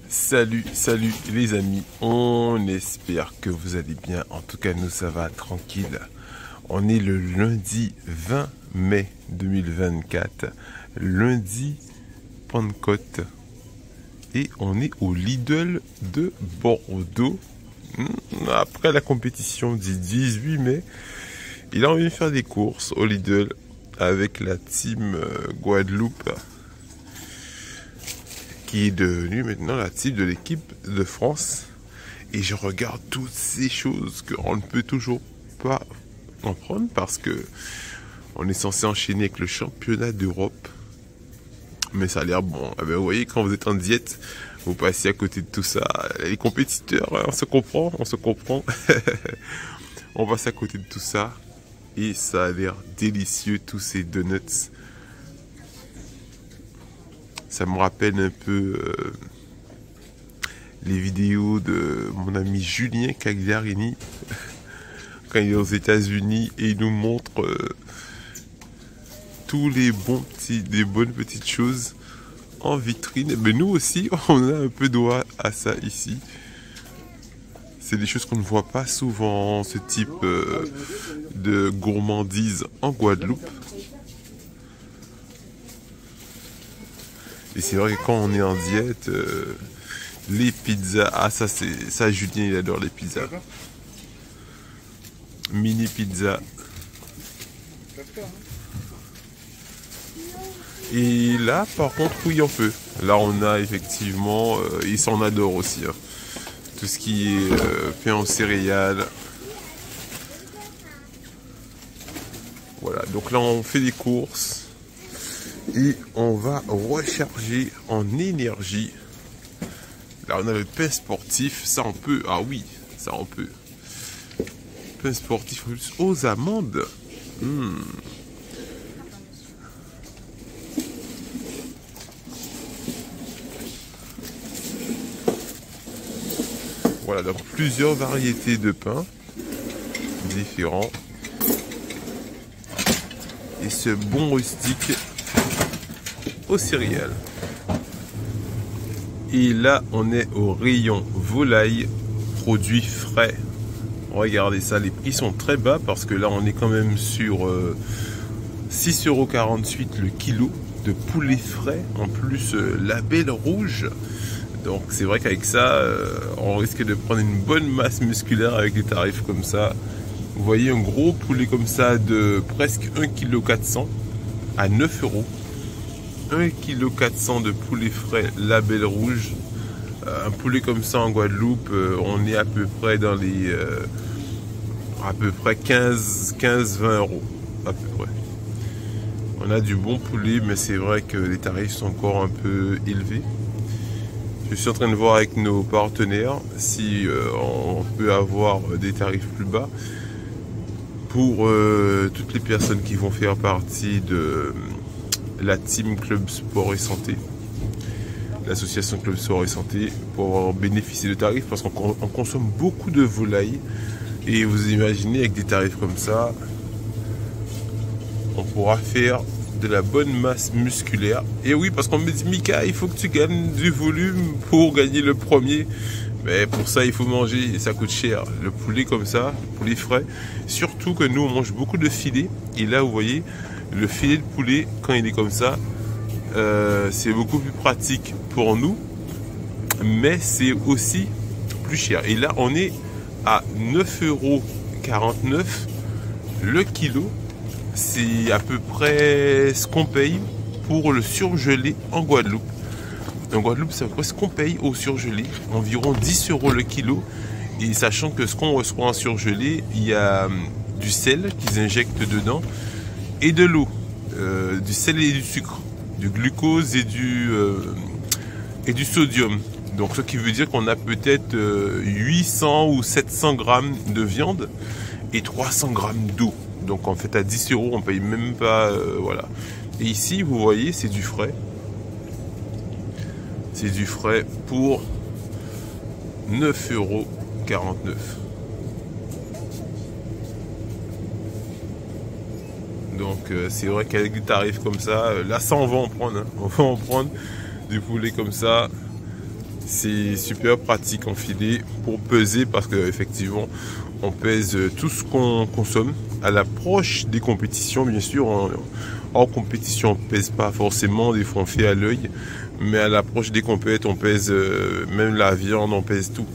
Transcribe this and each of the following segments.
Salut les amis, on espère que vous allez bien. En tout cas, nous ça va tranquille. On est le lundi 20 mai 2024, lundi Pentecôte, et on est au Lidl de Bordeaux. Après la compétition du 18 mai, il a envie de faire des courses au Lidl avec la team Guadeloupe, qui est devenue maintenant la team de l'équipe de France. Et je regarde toutes ces choses qu'on ne peut toujours pas en prendre parce que on est censé enchaîner avec le championnat d'Europe. Mais ça a l'air bon. Eh bien, vous voyez, quand vous êtes en diète, vous passez à côté de tout ça. Les compétiteurs, on se comprend. On passe à côté de tout ça. Et ça a l'air délicieux, tous ces donuts. Ça me rappelle un peu les vidéos de mon ami Julien Cagliarini quand il est aux États-Unis et il nous montre tous les bonnes petites choses en vitrine. Mais nous aussi, on a un peu droit à ça ici. C'est des choses qu'on ne voit pas souvent, ce type de gourmandise en Guadeloupe. Et c'est vrai que quand on est en diète, les pizzas, ça Julien il adore les pizzas. Mini pizza. Et là par contre oui on peut. Là on a effectivement, ils s'en adorent aussi. Hein. Tout ce qui est pain aux céréales. Voilà, donc là on fait des courses. Et on va recharger en énergie. Là, on a le pain sportif. Ça, on peut. Ah oui, ça, on peut. Pain sportif aux amandes. Voilà, donc plusieurs variétés de pain différents. Et ce bon rustique aux céréales. Et là on est au rayon volaille, produits frais. Regardez ça, les prix sont très bas parce que là on est quand même sur 6,48 € le kilo de poulet frais, en plus label rouge. Donc c'est vrai qu'avec ça on risque de prendre une bonne masse musculaire avec des tarifs comme ça. Vous voyez un gros poulet comme ça de presque 1,4 kg à 9 €. 1,4 kg de poulet frais label rouge. Un poulet comme ça en Guadeloupe, on est à peu près dans les 15-20 € à peu près. On a du bon poulet, mais c'est vrai que les tarifs sont encore un peu élevés. Je suis en train de voir avec nos partenaires si on peut avoir des tarifs plus bas pour toutes les personnes qui vont faire partie de la team Club Sport et Santé, l'association Club Sport et Santé, pour bénéficier de tarifs parce qu'on consomme beaucoup de volailles. Et vous imaginez, avec des tarifs comme ça, on pourra faire de la bonne masse musculaire. Et oui, parce qu'on me dit, Mika, il faut que tu gagnes du volume pour gagner le premier. Mais pour ça, il faut manger et ça coûte cher. Le poulet comme ça, le poulet frais. Surtout que nous, on mange beaucoup de filets. Et là, vous voyez, le filet de poulet, quand il est comme ça, c'est beaucoup plus pratique pour nous. Mais c'est aussi plus cher. Et là, on est à 9,49 € le kilo. C'est à peu près ce qu'on paye pour le surgelé en Guadeloupe. En Guadeloupe, c'est à peu près ce qu'on paye au surgelé. Environ 10 € le kilo. Et sachant que ce qu'on reçoit en surgelé, il y a du sel qu'ils injectent dedans et de l'eau. Du sel et du sucre. Du glucose et du sodium. Donc ce qui veut dire qu'on a peut-être 800 ou 700 grammes de viande et 300 grammes d'eau. Donc en fait à 10 € on paye même pas, voilà. Et ici vous voyez c'est du frais. C'est du frais pour 9,49 €. Donc c'est vrai qu'avec des tarifs comme ça, là ça on va en prendre. Hein. On va en prendre du poulet comme ça. C'est super pratique en filet pour peser parce que effectivement on pèse tout ce qu'on consomme. À l'approche des compétitions, bien sûr, en compétition on pèse pas forcément, des fois on fait à l'œil, mais à l'approche des compètes on pèse même la viande, on pèse tout.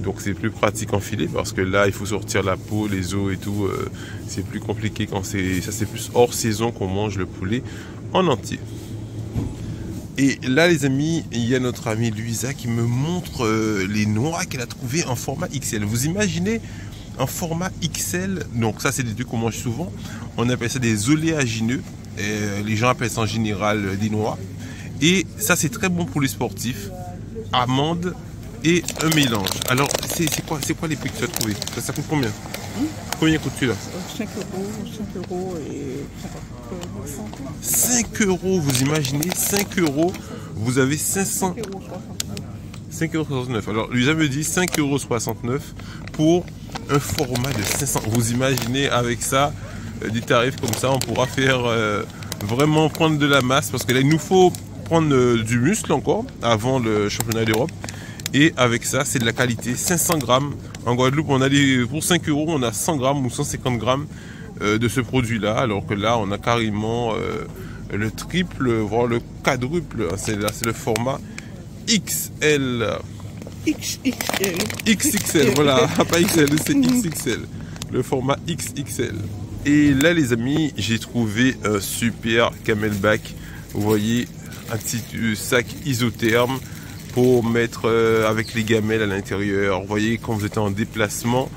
Donc c'est plus pratique en filet parce que là il faut sortir la peau, les os et tout, c'est plus compliqué quand c'est plus hors saison qu'on mange le poulet en entier. Et là les amis, il y a notre amie Luisa qui me montre les noix qu'elle a trouvées en format XL. Vous imaginez un format XL, donc ça c'est des trucs qu'on mange souvent, on appelle ça des oléagineux, les gens appellent ça en général des noix. Et ça c'est très bon pour les sportifs, amandes et un mélange. Alors c'est quoi les prix que tu as trouvé? Ça coûte combien? Combien coûte celui-là? 5 euros et 5 euros, vous imaginez, 5 euros, vous avez 500... 5,69 €. Alors, Luisa me dit 5,69 € pour un format de 500. Vous imaginez avec ça, des tarifs comme ça, on pourra faire vraiment prendre de la masse. Parce que là, il nous faut prendre du muscle encore avant le championnat d'Europe. Et avec ça, c'est de la qualité. 500 grammes. En Guadeloupe, on a pour 5 euros, on a 100 grammes ou 150 grammes de ce produit-là. Alors que là, on a carrément le triple, voire le quadruple. C'est le format XL. XXL, voilà. Pas XL, c'est XXL. Le format XXL. Et là, les amis, j'ai trouvé un super camelback. Vous voyez, un petit sac isotherme pour mettre avec les gamelles à l'intérieur. Vous voyez, quand vous êtes en déplacement,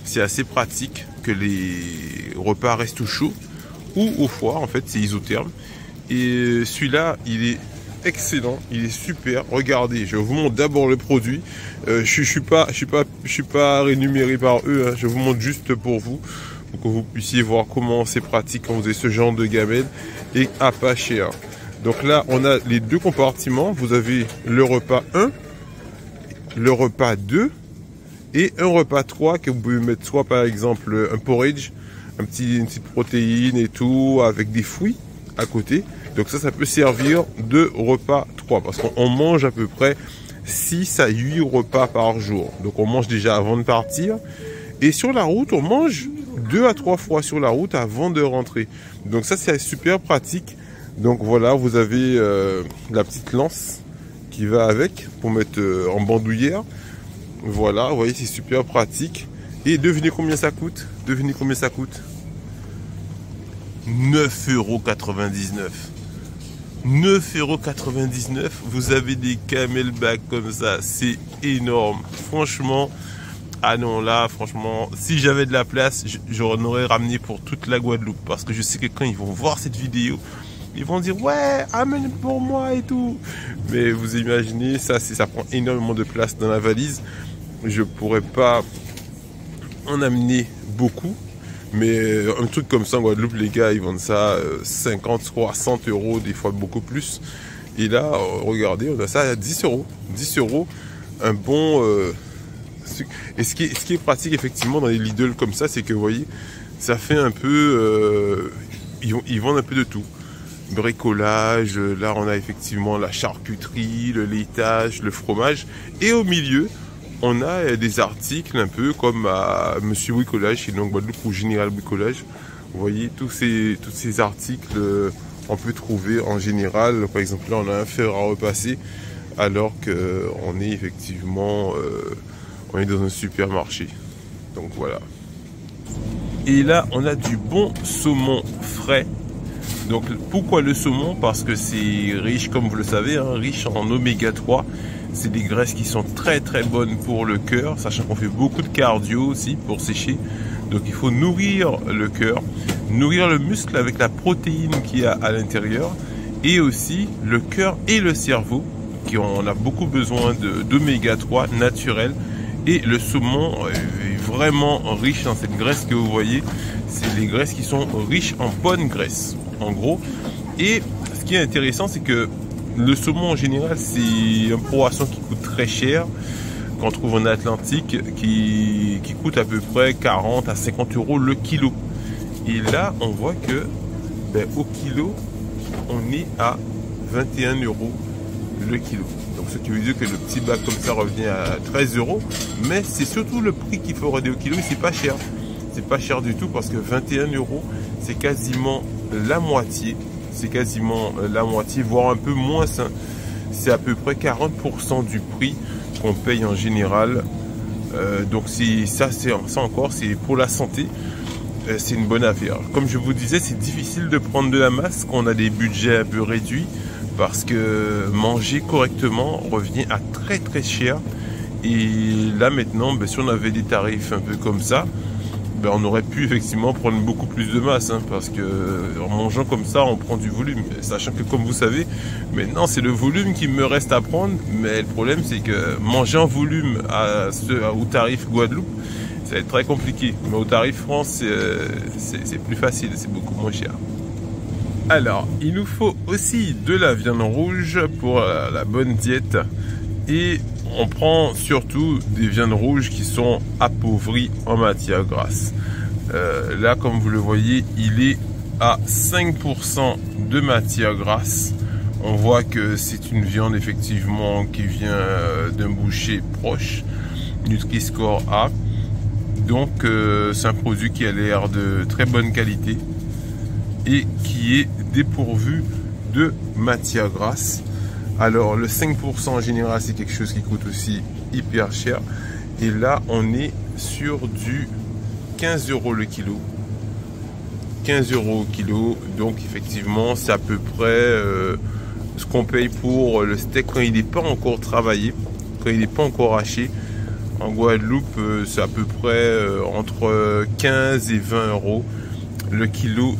c'est assez pratique que les repas restent chauds ou au froid. En fait, c'est isotherme. Et celui-là, il est excellent, il est super. Regardez, je vous montre d'abord le produit. Je suis pas rémunéré par eux, hein. Je vous montre juste pour vous que vous puissiez voir comment c'est pratique quand vous avez ce genre de gamelles et à pas cher. Donc là, on a les deux compartiments. Vous avez le repas 1, le repas 2 et un repas 3 que vous pouvez mettre soit par exemple un porridge, une petite protéine et tout avec des fruits à côté. Donc ça peut servir de repas 3 parce qu'on mange à peu près 6 à 8 repas par jour. Donc on mange déjà avant de partir. Et sur la route, on mange 2 à 3 fois sur la route avant de rentrer. Donc ça, c'est super pratique. Donc voilà, vous avez la petite lance qui va avec pour mettre en bandoulière. Voilà, vous voyez, c'est super pratique. Et devinez combien ça coûte? Devinez combien ça coûte? 9,99 €. 9,99 €, vous avez des camelbacks comme ça, c'est énorme. Franchement, ah non, là, franchement, si j'avais de la place, j'en aurais ramené pour toute la Guadeloupe. Parce que je sais que quand ils vont voir cette vidéo, ils vont dire ouais, amène pour moi et tout. Mais vous imaginez, ça prend énormément de place dans la valise. Je pourrais pas en amener beaucoup. Mais un truc comme ça en Guadeloupe, les gars, ils vendent ça 50, 60 €, des fois beaucoup plus. Et là, regardez, on a ça à 10 €. 10 €, un bon... Et ce qui est pratique, effectivement, dans les Lidl comme ça, c'est que, vous voyez, ça fait un peu... ils vendent un peu de tout. Bricolage, là, on a effectivement la charcuterie, le laitage, le fromage. Et au milieu... on a des articles un peu comme à Monsieur Bricolage chez nous en Guadeloupe ou Général Bricolage. Vous voyez, tous ces articles, on peut trouver en général. Par exemple, là, on a un fer à repasser alors qu'on est effectivement on est dans un supermarché. Donc voilà. Et là, on a du bon saumon frais. Donc pourquoi le saumon? Parce que c'est riche, comme vous le savez, hein, riche en oméga 3. C'est des graisses qui sont très très bonnes pour le cœur, sachant qu'on fait beaucoup de cardio aussi pour sécher. Donc il faut nourrir le cœur, nourrir le muscle avec la protéine qu'il y a à l'intérieur. Et aussi le cœur et le cerveau, qui on a beaucoup besoin d'oméga 3 naturel. Et le saumon est vraiment riche dans cette graisse que vous voyez. C'est des graisses qui sont riches en bonne graisse, en gros. Et ce qui est intéressant, c'est que le saumon en général, c'est un poisson qui coûte très cher, qu'on trouve en Atlantique, qui coûte à peu près 40 à 50 € le kilo. Et là, on voit que au kilo, on est à 21 € le kilo. Donc ce qui veut dire que le petit bac comme ça revient à 13 €. Mais c'est surtout le prix qu'il faut regarder au kilo, et c'est pas cher. C'est pas cher du tout parce que 21 €, c'est quasiment la moitié. C'est quasiment la moitié, voire un peu moins. C'est à peu près 40% du prix qu'on paye en général. Donc ça encore, c'est pour la santé. C'est une bonne affaire. Comme je vous disais, c'est difficile de prendre de la masse quand on a des budgets un peu réduits parce que manger correctement revient à très très cher. Et là maintenant, si on avait des tarifs un peu comme ça, on aurait pu effectivement prendre beaucoup plus de masse, parce que en mangeant comme ça, on prend du volume. Sachant que, comme vous savez, maintenant c'est le volume qui me reste à prendre. Mais le problème, c'est que manger en volume au tarif Guadeloupe, ça va être très compliqué. Mais au tarif France, c'est plus facile, c'est beaucoup moins cher. Alors, il nous faut aussi de la viande rouge pour la bonne diète. Et on prend surtout des viandes rouges qui sont appauvries en matière grasse. Là, comme vous le voyez, il est à 5% de matière grasse. On voit que c'est une viande effectivement qui vient d'un boucher proche, Nutri-Score A. Donc c'est un produit qui a l'air de très bonne qualité et qui est dépourvu de matière grasse. Alors le 5% en général, c'est quelque chose qui coûte aussi hyper cher. Et là on est sur du 15 € le kilo. 15 € au kilo. Donc effectivement c'est à peu près ce qu'on paye pour le steak quand il n'est pas encore travaillé, quand il n'est pas encore haché. En Guadeloupe, c'est à peu près entre 15 et 20 € le kilo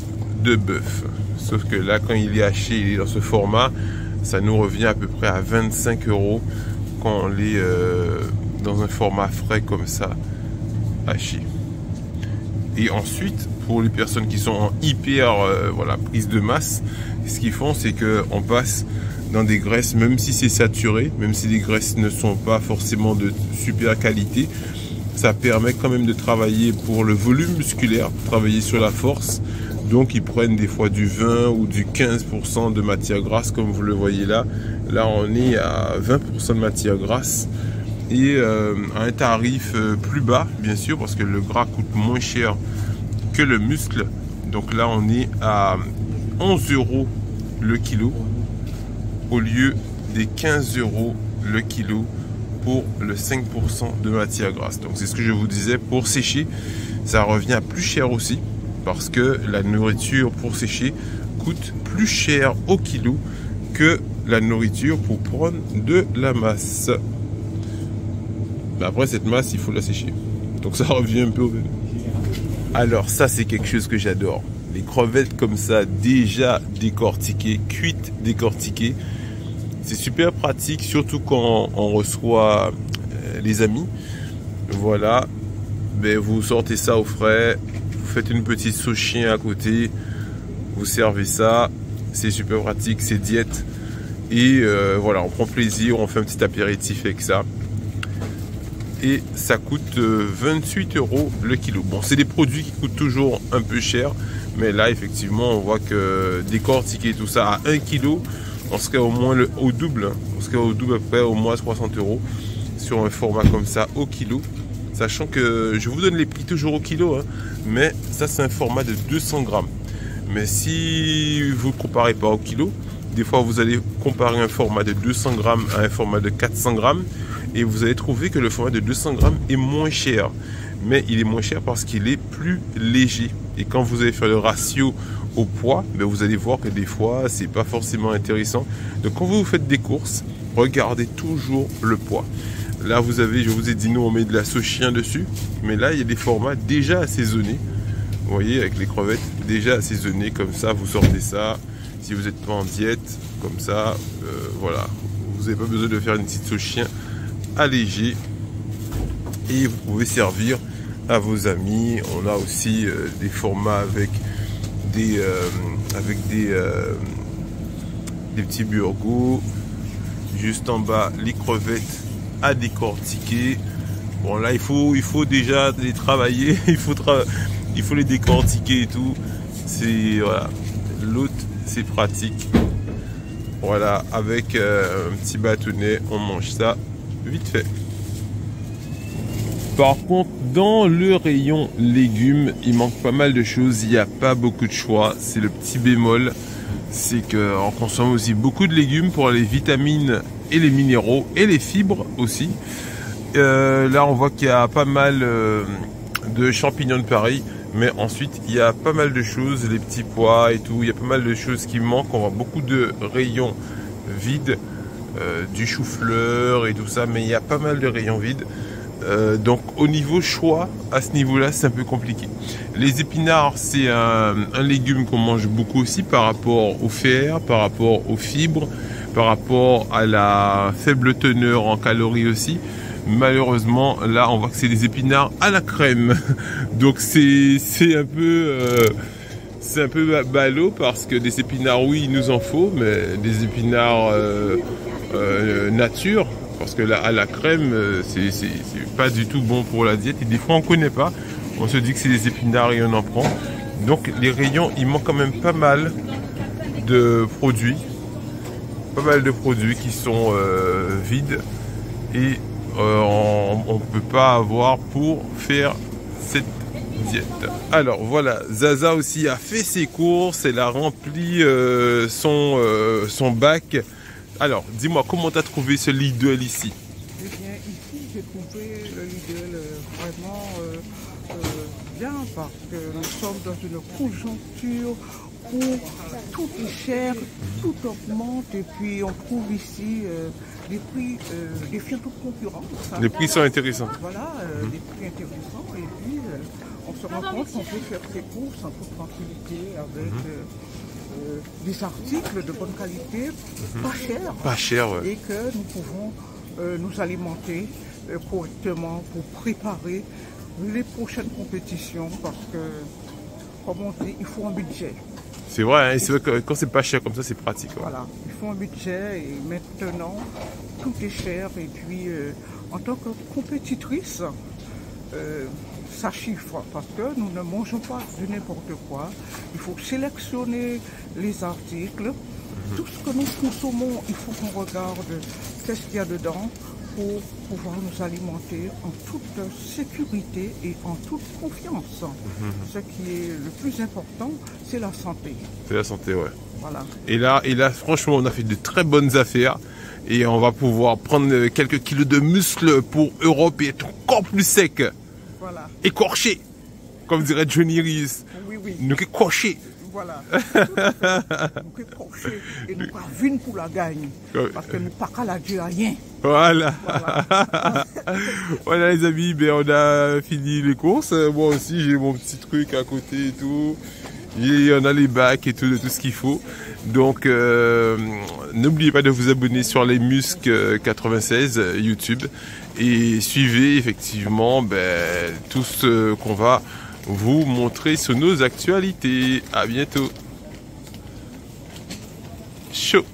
de bœuf. Sauf que là, quand il est haché, il est dans ce format, ça nous revient à peu près à 25 € quand on est dans un format frais comme ça, haché. Et ensuite, pour les personnes qui sont en hyper prise de masse, ce qu'ils font, c'est qu'on passe dans des graisses, même si c'est saturé, même si les graisses ne sont pas forcément de super qualité, ça permet quand même de travailler pour le volume musculaire, travailler sur la force. Donc ils prennent des fois du 20 ou du 15% de matière grasse, comme vous le voyez là. Là on est à 20% de matière grasse et à un tarif plus bas, bien sûr, parce que le gras coûte moins cher que le muscle. Donc là on est à 11 € le kilo au lieu des 15 € le kilo pour le 5% de matière grasse. Donc c'est ce que je vous disais, pour sécher, ça revient à plus cher aussi, parce que la nourriture pour sécher coûte plus cher au kilo que la nourriture pour prendre de la masse. Mais après cette masse, il faut la sécher. Donc ça revient un peu au même. Alors ça, c'est quelque chose que j'adore. Les crevettes comme ça, déjà décortiquées, cuites décortiquées. C'est super pratique, surtout quand on reçoit les amis. Voilà, vous sortez ça au frais, vous faites une petite sauce chien à côté, vous servez ça, c'est super pratique, c'est diète. Et voilà, on prend plaisir, on fait un petit apéritif avec ça. Et ça coûte 28 € le kilo. Bon, c'est des produits qui coûtent toujours un peu cher, mais là, effectivement, on voit que décortiquer tout ça à 1 kg, on serait au moins au double. On serait au double, à peu près au moins 60 € sur un format comme ça au kilo. Sachant que je vous donne les prix toujours au kilo, mais ça, c'est un format de 200 grammes. Mais si vous ne comparez pas au kilo, des fois, vous allez comparer un format de 200 grammes à un format de 400 grammes et vous allez trouver que le format de 200 grammes est moins cher. Mais il est moins cher parce qu'il est plus léger. Et quand vous allez faire le ratio au poids, vous allez voir que des fois, c'est pas forcément intéressant. Donc, quand vous faites des courses, regardez toujours le poids. Là, vous avez, je vous ai dit, nous, on met de la sauce chien dessus. Mais là, il y a des formats déjà assaisonnés. Vous voyez, avec les crevettes déjà assaisonnées. Comme ça, vous sortez ça. Si vous n'êtes pas en diète, comme ça, voilà. Vous n'avez pas besoin de faire une petite sauce chien allégée. Et vous pouvez servir à vos amis. On a aussi des formats avec des petits burgos. Juste en bas, les crevettes à décortiquer. Bon, là, il faut déjà les travailler. il faut les décortiquer et tout. C'est voilà. L'autre, c'est pratique. Voilà, avec un petit bâtonnet, on mange ça vite fait. Par contre, dans le rayon légumes, il manque pas mal de choses. Il n'y a pas beaucoup de choix. C'est le petit bémol. C'est qu'on consomme aussi beaucoup de légumes pour les vitamines et les minéraux et les fibres aussi. Là, on voit qu'il y a pas mal de champignons de Paris. Mais ensuite, il y a pas mal de choses, les petits pois et tout. Il y a pas mal de choses qui manquent. On voit beaucoup de rayons vides, du chou-fleur et tout ça. Mais il y a pas mal de rayons vides. Donc au niveau choix, à ce niveau-là, c'est un peu compliqué. Les épinards, c'est un légume qu'on mange beaucoup aussi par rapport au fer, par rapport aux fibres, par rapport à la faible teneur en calories aussi. Malheureusement, là, on voit que c'est des épinards à la crème. Donc c'est un peu ballot parce que des épinards, oui, il nous en faut, mais des épinards nature. Parce que là, à la crème, c'est pas du tout bon pour la diète. Et des fois, on connaît pas. On se dit que c'est des épinards et on en prend. Donc, les rayons, il manque quand même pas mal de produits. Pas mal de produits qui sont vides. Et on ne peut pas avoir pour faire cette diète. Alors, voilà. Zaza aussi a fait ses courses. Elle a rempli son bac. Alors, dis-moi, comment tu as trouvé ce Lidl ici? Eh bien, ici, j'ai trouvé le Lidl vraiment bien parce que nous sommes dans une conjoncture où tout est cher, tout augmente et puis on trouve ici des prix défiant toute concurrence. Les prix sont intéressants. Voilà, des prix intéressants et puis on se rend compte qu'on peut faire ses courses en toute tranquillité avec... des articles de bonne qualité, pas cher, ouais. Et que nous pouvons nous alimenter correctement pour préparer les prochaines compétitions parce que, comme on dit, il faut un budget. C'est vrai, hein, c'est vrai que quand c'est pas cher comme ça, c'est pratique. Ouais. Voilà, il faut un budget et maintenant, tout est cher et puis en tant que compétitrice, ça chiffre parce que nous ne mangeons pas de n'importe quoi. Il faut sélectionner les articles. Tout ce que nous consommons, il faut qu'on regarde qu'est-ce qu'il y a dedans pour pouvoir nous alimenter en toute sécurité et en toute confiance. Ce qui est le plus important, c'est la santé. C'est la santé, ouais. Voilà. Et là, franchement, on a fait de très bonnes affaires. Et on va pouvoir prendre quelques kilos de muscles pour Europe et être encore plus sec. Voilà. Écorché, comme dirait Johnny Reese. Oui, oui. Nous écorché. Voilà. Nous écorché et nous pas vine pour la gagne. Parce que nous pas qu'à la dire rien. Voilà. Voilà les amis, ben on a fini les courses. Moi aussi j'ai mon petit truc à côté et tout. Et on a les bacs et tout, de tout ce qu'il faut. Donc n'oubliez pas de vous abonner sur les Musc 96 YouTube. Et suivez effectivement tout ce qu'on va vous montrer sur nos actualités. À bientôt. Chaud.